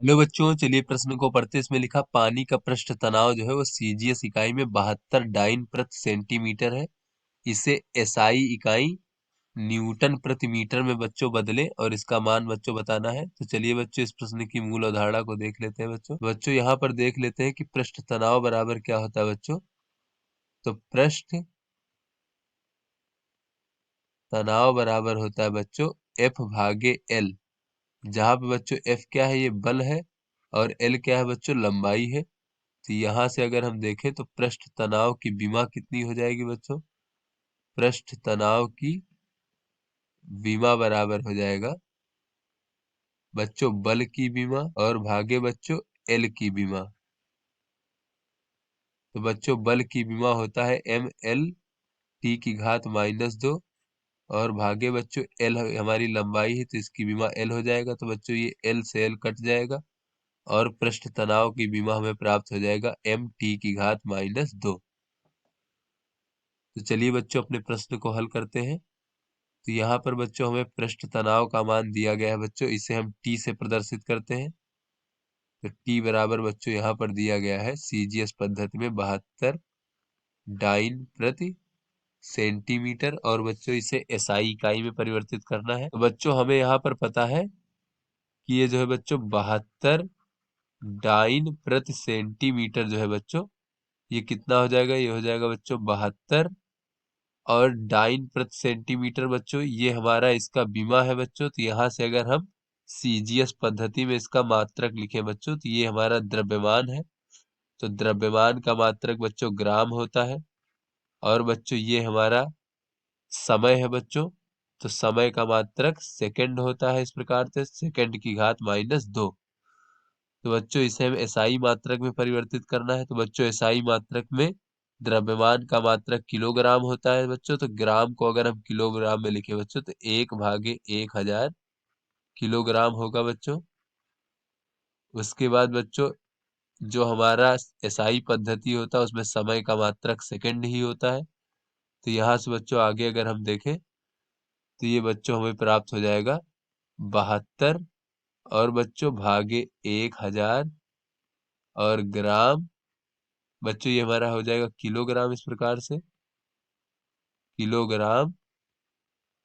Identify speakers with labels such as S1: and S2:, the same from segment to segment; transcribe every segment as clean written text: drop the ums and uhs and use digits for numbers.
S1: Hello बच्चों, चलिए प्रश्न को पढ़ते हैं। इसमें लिखा पानी का पृष्ठ तनाव जो है वो सीजीएस इकाई में 72 डाइन प्रति सेंटीमीटर है। इसे एसआई इकाई न्यूटन प्रति मीटर में बच्चों बदले और इसका मान बच्चों बताना है। तो चलिए बच्चों इस प्रश्न की मूल अवधारणा को देख लेते हैं। बच्चों यहाँ पर देख लेते हैं कि पृष्ठ तनाव बराबर क्या होता है बच्चों। तो पृष्ठ तनाव बराबर होता है बच्चों एफ भागे एल, जहाँ पे बच्चों एफ क्या है, ये बल है, और एल क्या है बच्चों, लंबाई है। तो यहाँ से अगर हम देखें तो पृष्ठ तनाव की विमा कितनी हो जाएगी बच्चों। पृष्ठ तनाव की विमा बराबर हो जाएगा बच्चों बल की विमा और भागे बच्चों एल की विमा। तो बच्चों बल की विमा होता है एम एल टी की घात -2, और भागे बच्चों एल हमारी लंबाई है तो इसकी विमा एल हो जाएगा। तो बच्चों ये एल से एल कट जाएगा और पृष्ठ तनाव की विमा हमें प्राप्त हो जाएगा एम टी की घात -2। तो चलिए बच्चों अपने प्रश्न को हल करते हैं। तो यहाँ पर बच्चों हमें पृष्ठ तनाव का मान दिया गया है बच्चों, इसे हम टी से प्रदर्शित करते हैं। तो टी बराबर बच्चों यहाँ पर दिया गया है सीजीएस पद्धति में 72 डाइन प्रति सेंटीमीटर, और बच्चों इसे एसआई इकाई में परिवर्तित करना है। तो बच्चों हमें यहाँ पर पता है कि ये जो है बच्चों 72 डाइन प्रति सेंटीमीटर जो है बच्चों, ये कितना हो जाएगा, ये हो जाएगा बच्चों 72, और डाइन प्रति सेंटीमीटर बच्चों ये हमारा इसका बीमा है बच्चों। तो यहाँ से अगर हम सीजीएस पद्धति में इसका मात्रक लिखें बच्चों, तो ये हमारा द्रव्यमान है। तो द्रव्यमान का मात्रक बच्चों ग्राम होता है, और बच्चों ये हमारा समय है बच्चों। तो समय का मात्रक सेकंड होता है, इस प्रकार से सेकंड की घात -2। तो बच्चों इसे हमें एसआई मात्रक में परिवर्तित करना है। तो बच्चों एसआई मात्रक में द्रव्यमान का मात्रक किलोग्राम होता है बच्चों। तो ग्राम को अगर हम किलोग्राम में लिखे बच्चों तो 1/1000 किलोग्राम होगा बच्चों। उसके बाद बच्चों जो हमारा एसआई पद्धति होता है उसमें समय का मात्रक सेकंड ही होता है। तो यहाँ से बच्चों आगे अगर हम देखें तो ये बच्चों हमें प्राप्त हो जाएगा 72, और बच्चों भागे 1000, और ग्राम बच्चों ये हमारा हो जाएगा किलोग्राम, इस प्रकार से किलोग्राम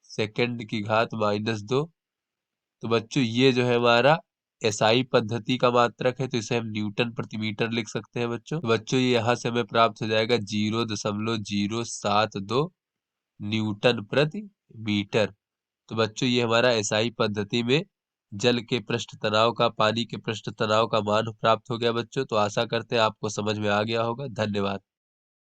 S1: सेकंड की घात -2। तो बच्चों ये जो है हमारा एसआई पद्धति का मात्रक है, तो इसे हम न्यूटन प्रति मीटर लिख सकते हैं बच्चों। तो बच्चों ये यहाँ से हमें प्राप्त हो जाएगा 0.072 न्यूटन प्रति मीटर। तो बच्चों ये हमारा एसआई पद्धति में जल के पृष्ठ तनाव का, पानी के पृष्ठ तनाव का मान प्राप्त हो गया बच्चों। तो आशा करते हैं आपको समझ में आ गया होगा। धन्यवाद।